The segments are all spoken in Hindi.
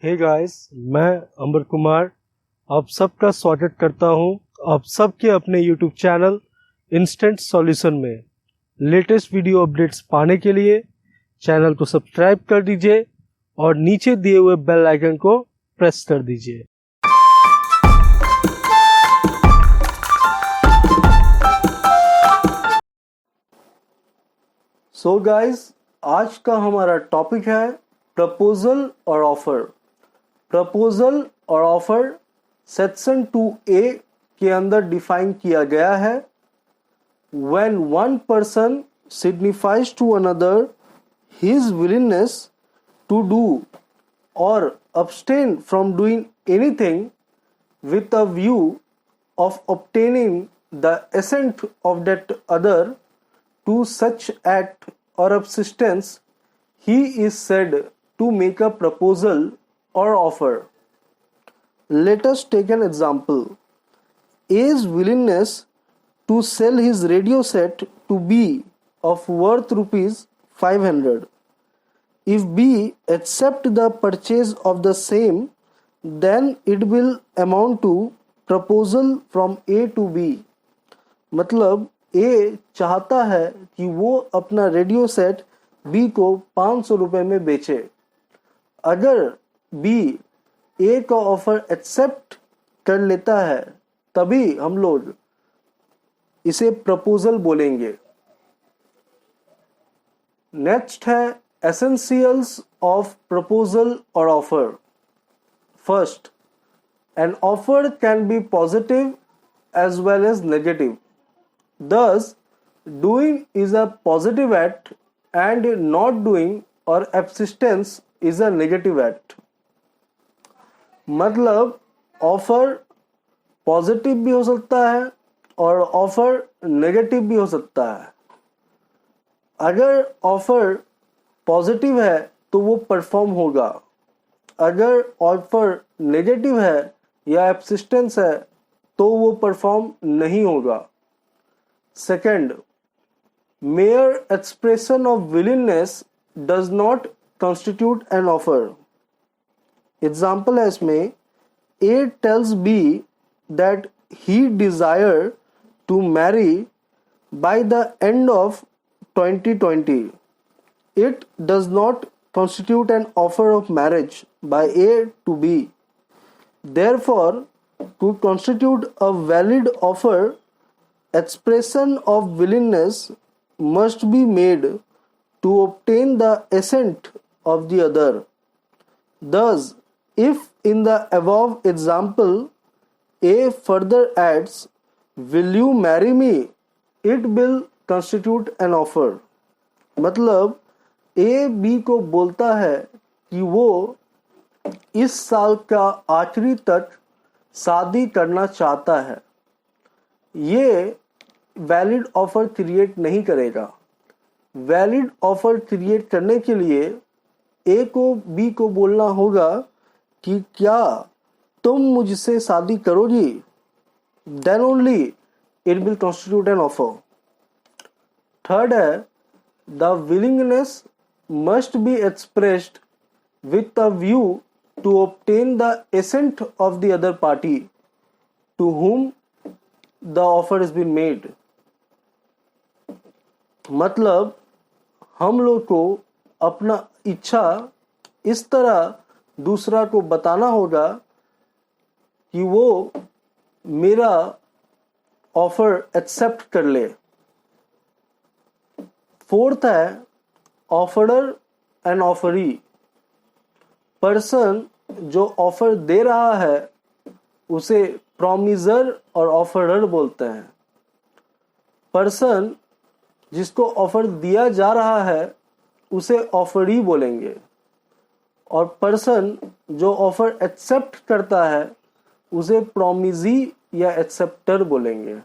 हे गाइस, मैं अमर कुमार आप सबका स्वागत करता हूं आप सबके अपने यूट्यूब चैनल इंस्टेंट सॉल्यूशन में। लेटेस्ट वीडियो अपडेट्स पाने के लिए चैनल को सब्सक्राइब कर दीजिए और नीचे दिए हुए बेल आइकन को प्रेस कर दीजिए। सो गाइस, आज का हमारा टॉपिक है प्रपोजल और ऑफर। प्रपोजल और ऑफर सेक्शन 2A के अंदर डिफाइन किया गया है। When one person signifies to another his willingness to do or abstain from doing anything with a view of obtaining the assent of that other to such act or substance, he is said to make a proposal or offer. Let us take an example. A's willingness to sell his radio set to B of worth rupees 500. If B accept the purchase of the same, then it will amount to proposal from A to B. मतलब A चाहता है कि वो अपना रेडियो सेट B को 500 रुपए में बेचे। अगर B A का ऑफर एक्सेप्ट कर लेता है तभी हम लोग इसे प्रपोजल बोलेंगे। नेक्स्ट है एसेंशियल्स ऑफ प्रपोजल और offer. First, an offer can be positive as well as negative. Thus, doing is a positive act and not doing or abstinence is a negative act. मतलब ऑफर पॉजिटिव भी हो सकता है और ऑफर नेगेटिव भी हो सकता है। अगर ऑफर पॉजिटिव है तो वो परफॉर्म होगा, अगर ऑफर नेगेटिव है या एब्सिस्टेंस है तो वो परफॉर्म नहीं होगा। Second, mayor expression of willingness does not constitute an offer. Example है इसमें, A tells B that he desire to marry by the end of 2020. It does not constitute an offer of marriage by A to B. Therefore, to constitute a valid offer, expression of willingness must be made to obtain the assent of the other. Thus, if in the above example A further adds, "Will you marry me?" it will constitute an offer. मतलब A B को बोलता है कि वो इस साल का आखिरी तक शादी करना चाहता है। ये वैलिड ऑफर क्रिएट नहीं करेगा। वैलिड ऑफर क्रिएट करने के लिए A को B को बोलना होगा कि क्या तुम मुझसे शादी करोगी? Then only it will constitute an offer. Third है, the willingness must be expressed with a view to obtain the assent of the other party to whom the offer has been made. मतलब हम लोग को अपना इच्छा इस तरह दूसरा को बताना होगा कि वो मेरा ऑफर एक्सेप्ट कर ले। फोर्थ है ऑफरर एंड ऑफरी। पर्सन जो ऑफर दे रहा है उसे प्रॉमिजर और ऑफरर बोलते हैं। पर्सन जिसको ऑफर दिया जा रहा है उसे ऑफरी बोलेंगे और पर्सन जो ऑफर एक्सेप्ट करता है उसे प्रॉमिजी या एक्सेप्टर बोलेंगे।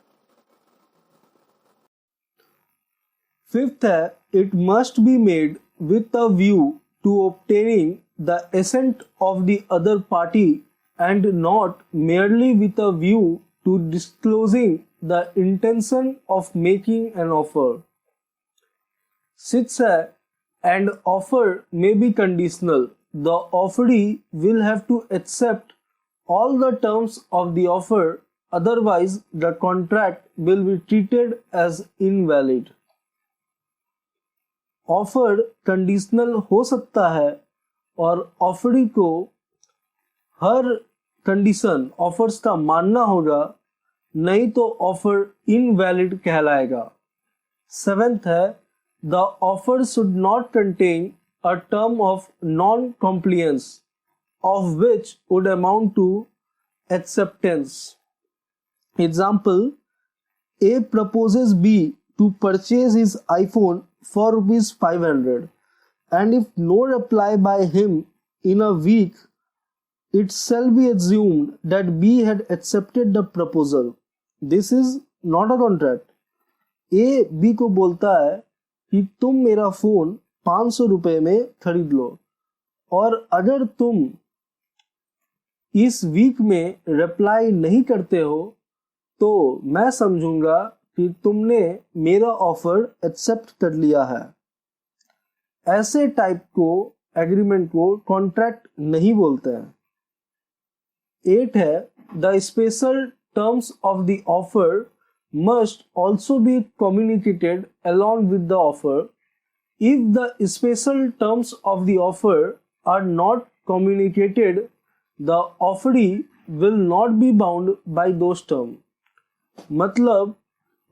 फिफ्थ है, it must be made with a view to obtaining the assent of the other party and not merely with a view to disclosing the intention of making an offer. Six है, and offer may be conditional the offeree will have to accept all the terms of the offer, otherwise the contract will be treated as invalid. Offer conditional हो सकता है और ऑफरी को हर कंडीशन ऑफर्स का मानना होगा, नहीं तो ऑफर इनवैलिड कहलाएगा। 7th है the offer should not contain a term of non compliance of which would amount to acceptance. Example, A proposes B to purchase his iPhone for rupees 500, and if no reply by him in a week, it shall be assumed that B had accepted the proposal. This is not a contract. A B को बोलता है कि तुम मेरा फोन 500 रुपए में खरीद लो, और अगर तुम इस वीक में रिप्लाई नहीं करते हो तो मैं समझूंगा कि तुमने मेरा ऑफर एक्सेप्ट कर लिया है। ऐसे टाइप को एग्रीमेंट को कॉन्ट्रैक्ट नहीं बोलते हैं। 8 है the special terms of the offer must also be communicated along with the offer. If the special terms of the offer are not communicated, the offeree will not be bound by those term. मतलब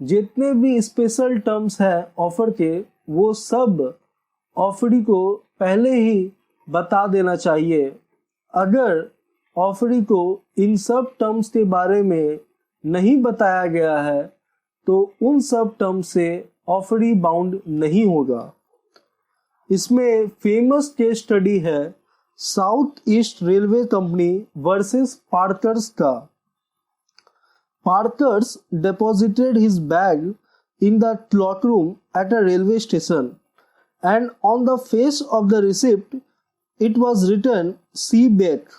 जितने भी स्पेशल टर्म्स हैं ऑफर के, वो सब ऑफरी को पहले ही बता देना चाहिए। अगर ऑफरी को इन सब टर्म्स के बारे में नहीं बताया गया है तो उन सब टर्म्स से ऑफरी बाउंड नहीं होगा। इसमें फेमस केस स्टडी है south east railway company versus Parker's का। Parkers deposited his bag in the cloakroom at a railway station, and on the face of the receipt it was written "See back."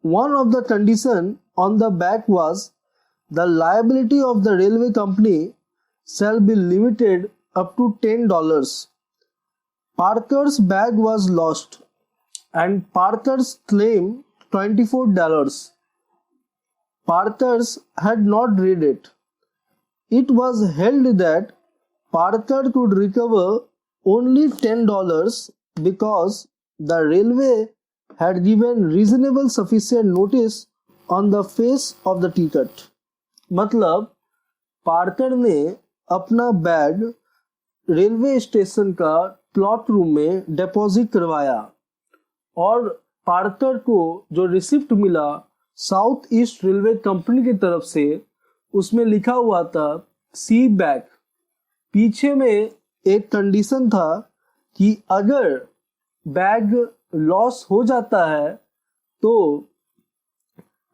One of the conditions on the back was the liability of the railway company shall be limited up to $10. Parker's bag was lost, and Parker's claimed $24. Parkers had not read it. It was held that Parker could recover only $10 because the railway had given reasonable sufficient notice on the face of the ticket. मतलब पार्कर ने अपना बैग रेलवे स्टेशन का क्लॉक रूम में डिपॉजिट करवाया, और पार्कर को जो रिसिप्ट मिला साउथ ईस्ट रेलवे कंपनी की तरफ से, उसमें लिखा हुआ था सी बैक। पीछे में एक कंडीशन था कि अगर बैग लॉस हो जाता है तो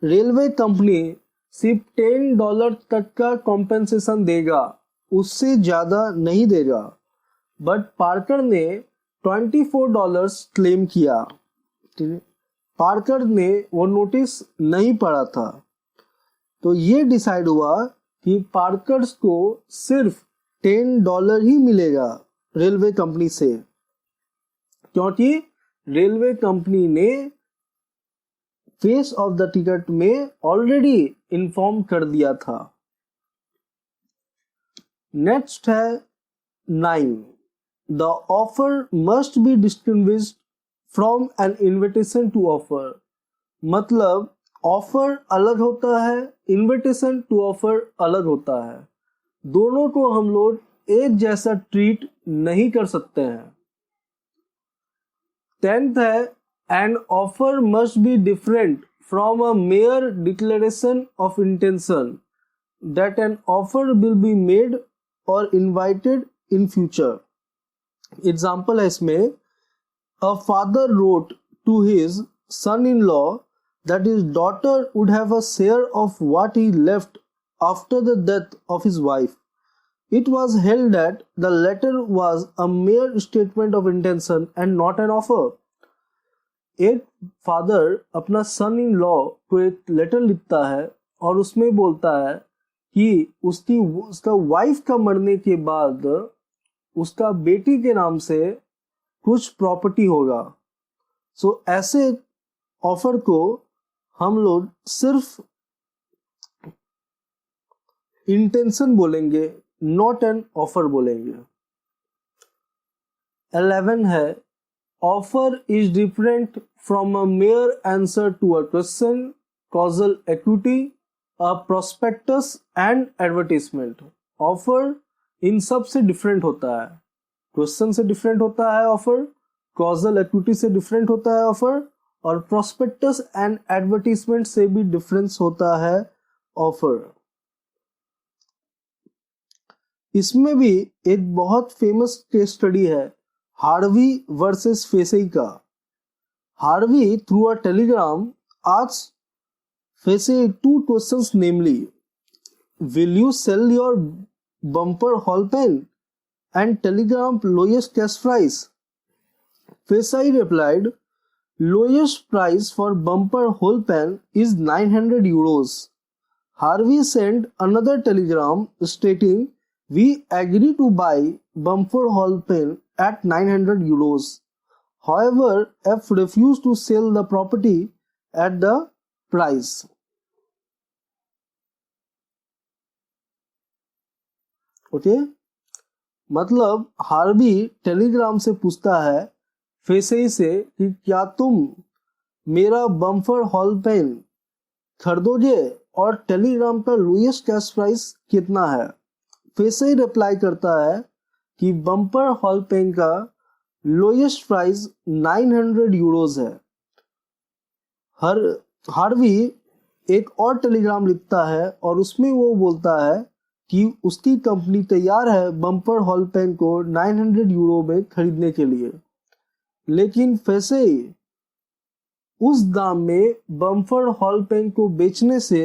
रेलवे कंपनी सिर्फ $10 तक का कॉम्पेंसेशन देगा, उससे ज़्यादा नहीं देगा। बट पार्कर ने $24 क्लेम किया। पार्कर ने वो नोटिस नहीं पढ़ा था, तो ये डिसाइड हुआ कि पार्कर्स को सिर्फ $10 ही मिलेगा रेलवे कंपनी से, क्योंकि रेलवे कंपनी ने फेस ऑफ द टिकट में ऑलरेडी इन्फॉर्म कर दिया था। नेक्स्ट है 9, the offer must be distinguished from an invitation to offer. मतलब ऑफर अलग होता है, इन्विटेशन टू ऑफर अलग होता है। दोनों को हम लोग एक जैसा ट्रीट नहीं कर सकते हैं। 10th है an offer must be different from a mayor declaration of intention that an offer will be made और इन्वाइटेड इन फ्यूचर। एग्जाम्पल है इसमें, a father wrote to his son-in-law that his daughter would have a share of what he left after the death of his wife. It was held that the letter was a mere statement of intention and not an offer. एक फादर अपना सन इन लॉ को एक लेटर लिखता है और उसमें बोलता है कि उसका वाइफ का मरने के बाद उसका बेटी के नाम से कुछ प्रॉपर्टी होगा, सो ऐसे ऑफर को हम लोग सिर्फ इंटेंशन बोलेंगे, नॉट एन ऑफर बोलेंगे। 11 है offer is different from a mere answer to a question, casual equity, a prospectus and advertisement. Offer इन सब से डिफरेंट होता है। क्वेश्चन से डिफरेंट होता है ऑफर, कॉजल इक्विटी से डिफरेंट होता है ऑफर, और प्रोस्पेक्टस एंड एडवर्टीजमेंट से भी डिफरेंस होता है ऑफर। इसमें भी एक बहुत फेमस केस स्टडी है हार्वी वर्सेस फेसेई का। Harvey through a telegram asked Facey two questions, namely will you sell your bumper hall pen and telegram lowest cash price? Fesai replied, lowest price for bumper hole pen is 900 euros. Harvey sent another telegram stating, we agree to buy bumper hole pen at 900 euros. However, F refused to sell the property at the price. Okay मतलब हार्वी टेलीग्राम से पूछता है फेसेई से कि क्या तुम मेरा बम्पर हॉल पेन खरीदोगे और टेलीग्राम का लोएस्ट कैश प्राइस कितना है। फेसेई रिप्लाई करता है कि बम्पर हॉल पेन का लोएस्ट प्राइस 900 यूरोज है। हार्वी एक और टेलीग्राम लिखता है और उसमें वो बोलता है कि उसकी कंपनी तैयार है बम्पर हॉल पेन को 900 यूरो में खरीदने के लिए, लेकिन फेसेई उस दाम में बम्पर हॉल पेन को बेचने से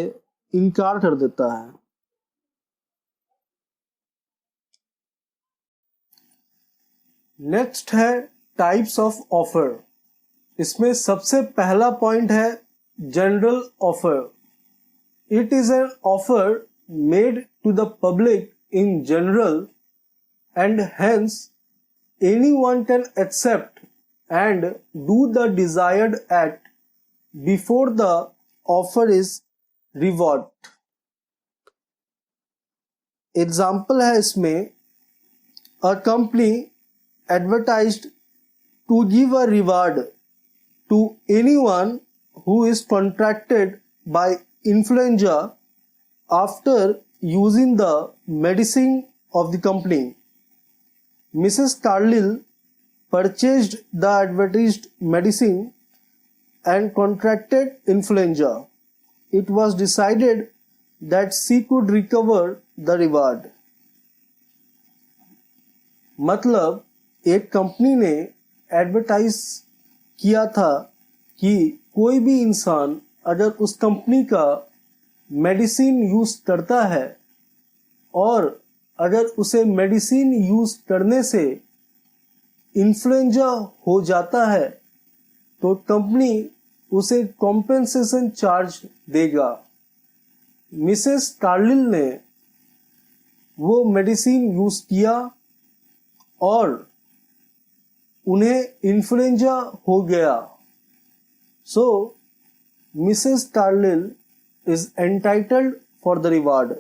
इनकार कर देता है। नेक्स्ट है टाइप्स ऑफ ऑफर। इसमें सबसे पहला पॉइंट है general offer. It is an offer made to the public in general and hence anyone can accept and do the desired act before the offer is revoked. Example है इसमें, a company advertised to give a reward to anyone who is contracted by influenza after using the medicine of the company. Mrs. Carlyle purchased the advertised medicine and contracted influenza. It was decided that she could recover the reward. मतलब एक कंपनी ने एडवर्टाइज किया था कि कोई भी इंसान अगर उस कंपनी का मेडिसिन यूज करता है और अगर उसे मेडिसिन यूज करने से इन्फ्लुएंजा हो जाता है तो कंपनी उसे कॉम्पेंसेशन चार्ज देगा। मिसेस कार्लिल ने वो मेडिसिन यूज किया और उन्हें इन्फ्लुएंजा हो गया। So Mrs Carlill is entitled for the reward.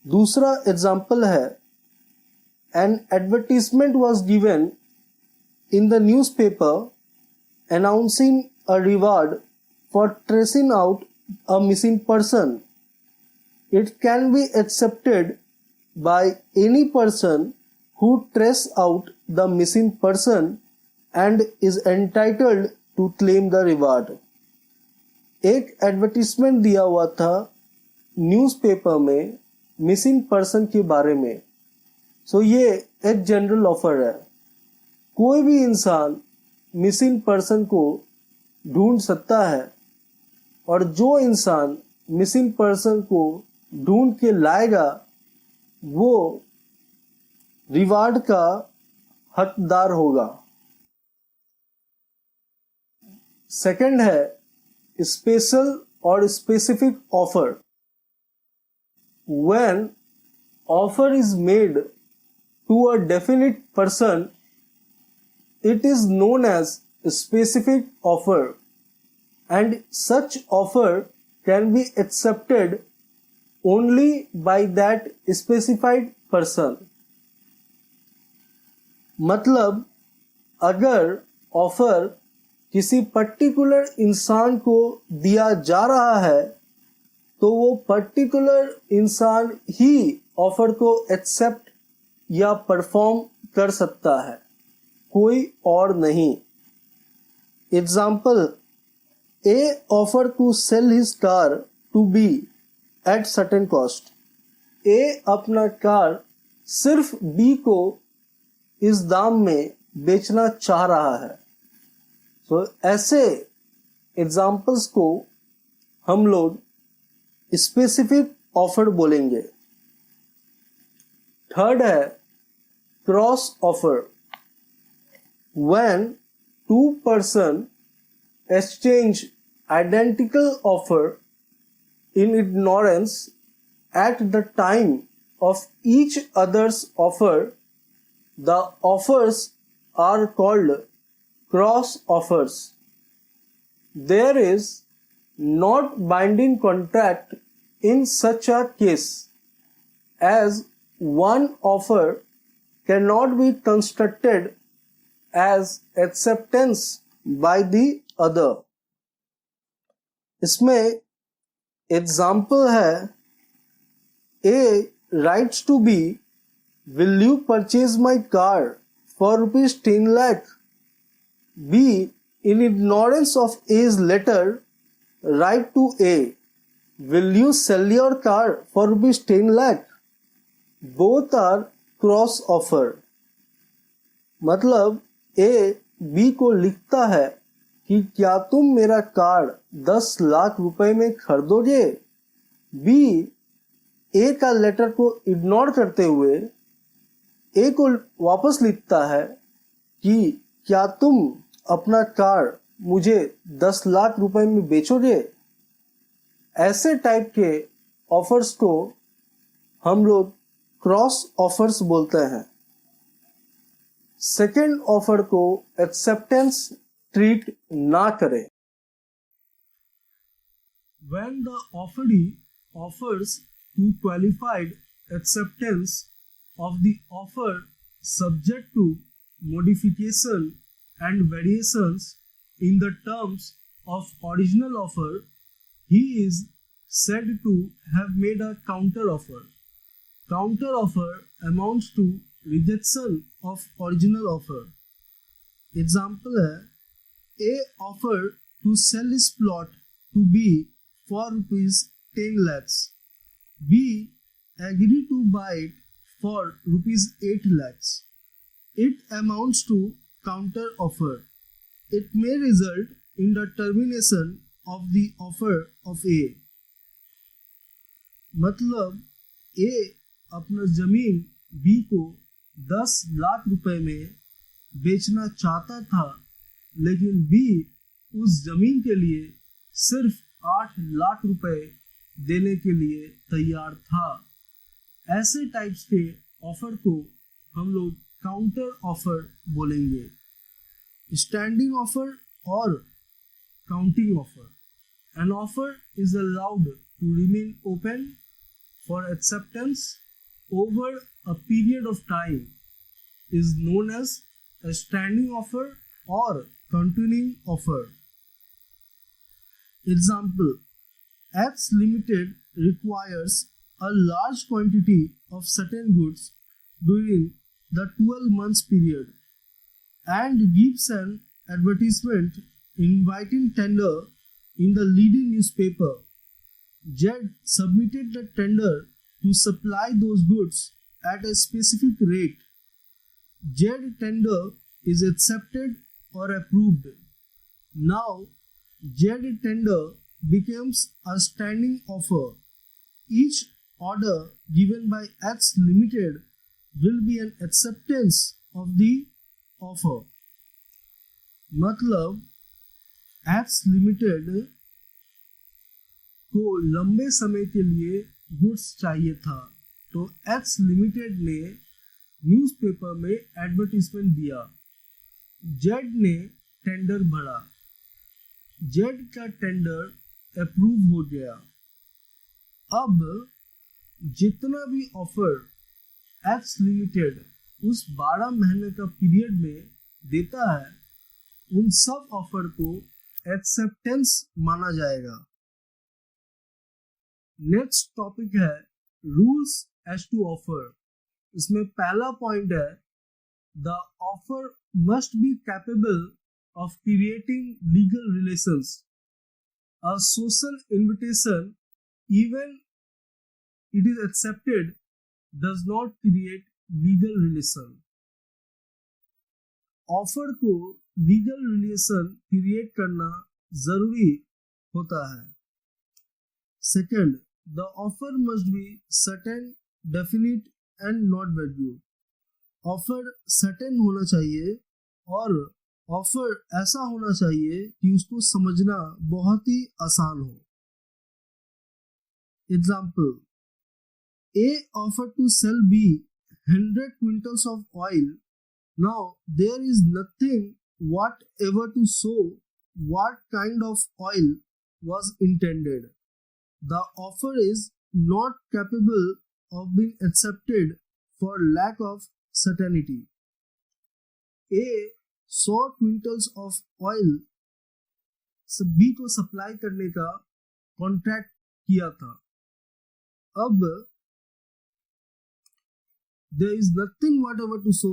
दूसरा एग्जाम्पल है, an advertisement was given in the newspaper announcing a reward for tracing out a missing person. It can be accepted by any person who trace out the missing person and is entitled to claim the reward. एक एडवर्टीजमेंट दिया हुआ था न्यूज़पेपर में मिसिंग पर्सन के बारे में। सो ये एक जनरल ऑफर है। कोई भी इंसान मिसिंग पर्सन को ढूंढ सकता है और जो इंसान मिसिंग पर्सन को ढूंढ के लाएगा वो रिवार्ड का हकदार होगा। सेकंड है स्पेशल और specific offer. When offer is made to a definite person, it is known as specific offer, and such offer can be accepted only by that specified person. मतलब अगर ऑफर किसी पर्टिकुलर इंसान को दिया जा रहा है तो वो पर्टिकुलर इंसान ही ऑफर को एक्सेप्ट या परफॉर्म कर सकता है, कोई और नहीं. Example, A offered to sell his car to B at certain cost. A अपना कार सिर्फ B को इस दाम में बेचना चाह रहा है. तो ऐसे एग्जाम्पल्स को हम लोग स्पेसिफिक ऑफर बोलेंगे. थर्ड है cross offer. When two person exchange identical offer in ignorance at the time of each other's offer, the offers are called cross offers. There is not binding contract in such a case, as one offer cannot be constructed as acceptance by the other. इसमें एग्जाम्पल है, A writes to B, will you purchase my car for rupees 10 lakh? B, in ignorance of A's letter, write to A, will you sell your car for rupees 10 lakh? Both are cross offer. मतलब A B को लिखता है कि क्या तुम मेरा कार 10 लाख रुपए में खरीदोगे? B A का लेटर को इग्नोर करते हुए A को वापस लिखता है कि क्या तुम अपना कार मुझे 10 लाख रुपए में बेचोगे? ऐसे टाइप के ऑफर्स को हम लोग क्रॉस ऑफर्स बोलते हैं. सेकेंड ऑफर को एक्सेप्टेंस ट्रीट ना करें. When the offeree offers to qualified acceptance of the offer subject to modification and variations in the terms of original offer, he is said to have made a counter offer. Counter offer amounts to rejection of original offer. Example है, A offer to sell his plot to B for rupees 10 lakhs. B agreed to buy it for rupees 8 lakhs. It amounts to counter offer. It may result in the termination of the offer of A. मतलब A अपना जमीन B को 10 लाख रुपए में बेचना चाहता था, लेकिन B उस जमीन के लिए सिर्फ 8 लाख रुपए देने के लिए तैयार था. ऐसे टाइप्स के ऑफर को हम लोग काउंटर ऑफर बोलेंगे. स्टैंडिंग ऑफर और counting offer. An offer is allowed to remain open for acceptance over a period of time is known as a standing offer or continuing offer. Example, X Limited requires a large quantity of certain goods during the 12 months period and gives an advertisement inviting tender in the leading newspaper. Z submitted the tender to supply those goods at a specific rate. Z tender is accepted or approved. Now, Z tender becomes a standing offer. Each order given by X Limited will be an acceptance of the offer. मतलब X Limited को लंबे समय के लिए गुड्स चाहिए था, तो X लिमिटेड ने न्यूज़पेपर में एडवर्टीजमेंट दिया. जेड ने टेंडर भरा, जेड का टेंडर अप्रूव हो गया। अब जितना भी ऑफर एक्स लिमिटेड उस 12 महीने का पीरियड में देता है, उन सब ऑफर को एक्सेप्टेंस माना जाएगा। नेक्स्ट टॉपिक है रूल्स एज टू ऑफर। इसमें पहला पॉइंट है the offer must be capable of creating legal relations. A social invitation, even it is accepted, does not create legal relation. Offer को लीगल रिलेशन क्रिएट करना जरूरी होता है। Second, the offer must be certain, definite and not wagyu. Offer certain होना चाहिए और ऑफर ऐसा होना चाहिए कि उसको समझना बहुत ही आसान हो। Example, A offer to sell B 100 quintals of oil. Now there is nothing whatever to show what kind of oil was intended. The offer is not capable of being accepted for lack of certainty. A 100 quintals of oil B को सप्लाई करने का कॉन्ट्रैक्ट किया था। अब there is nothing whatever to show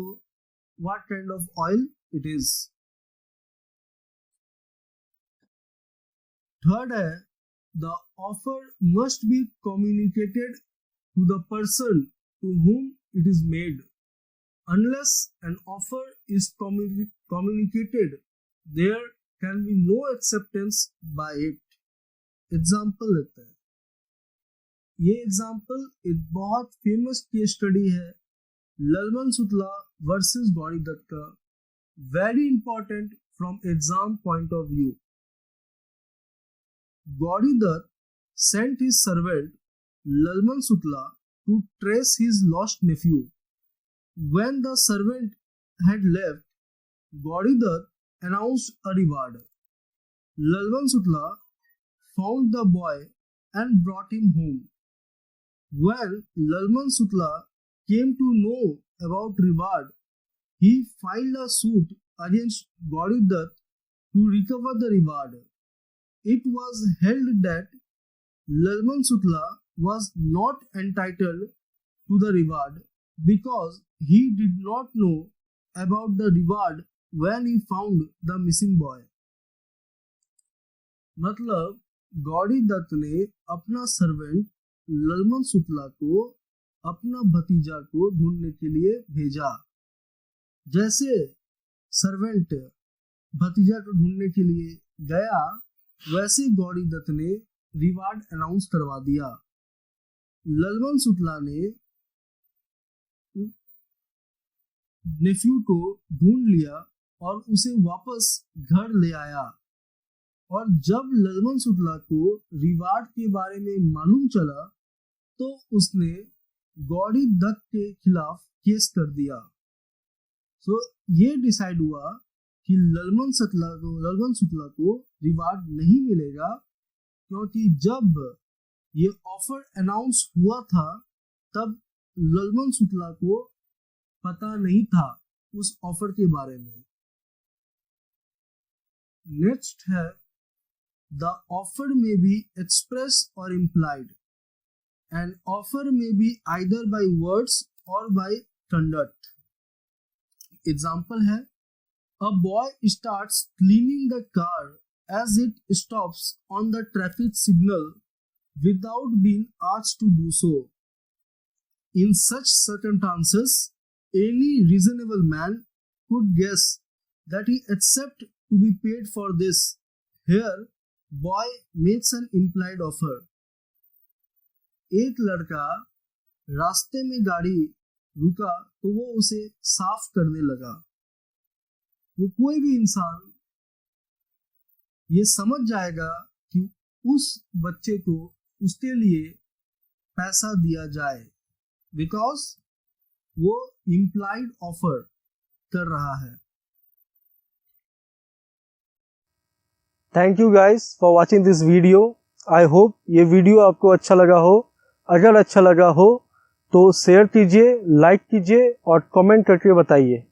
what kind of oil it is. Third है the offer must be communicated to the person to whom it is made. Unless an offer is communicated, there can be no acceptance by it. Example लेते हैं। ये एग्जाम्पल एक बहुत फेमस केस स्टडी है ललमन सुतला वर्सेस गौरी दत्त का। Very important from exam point of view. Gauri Dutt sent his servant Lalman Sutla to trace his lost nephew. When the servant had left, Gauri Dutt announced a reward. Lalman Sutla found the boy and brought him home. When Lalman Sutla came to know about reward, he filed a suit against Gauri Dutt to recover the reward. It was held that Lalman Sutla was not entitled to the reward because he did not know about the reward when he found the missing boy. मतलब गौरी दत्त ने अपना सर्वेंट ललमन सुतला को अपना भतीजा को ढूंढने के लिए भेजा। जैसे सर्वेंट भतीजा को ढूंढने के लिए गया, वैसे गौरी दत्त ने रिवार्ड अनाउंस करवा दिया। ललमन सुतला ने नेफ्यू को ढूंढ लिया और उसे वापस घर ले आया। और जब ललमन सुतला को रिवार्ड के बारे में मालूम चला तो उसने गौरी दत्त के खिलाफ केस कर दिया। सो ये डिसाइड हुआ कि ललमन सुतला को रिवार्ड नहीं मिलेगा, क्योंकि जब ये ऑफर अनाउंस हुआ था तब ललमन सुतला को पता नहीं था उस ऑफर के बारे में। नेक्स्ट है the offer may be express or implied. An offer may be either by words or by conduct. Example है a boy starts cleaning the car as it stops on the traffic signal without being asked to do so. In such circumstances, any reasonable man could guess that he accept to be paid for this. Here, boy makes an implied offer. एक लड़का रास्ते में गाड़ी रुका तो वो उसे साफ करने लगा। वो कोई भी इंसान ये समझ जाएगा कि उस बच्चे को उसके लिए पैसा दिया जाए, बिकॉज वो इम्प्लाइड ऑफर कर रहा है। Thank you guys for watching this video. I hope ये वीडियो आपको अच्छा लगा हो। अगर अच्छा लगा हो तो शेयर कीजिए, लाइक कीजिए और कमेंट करके बताइए।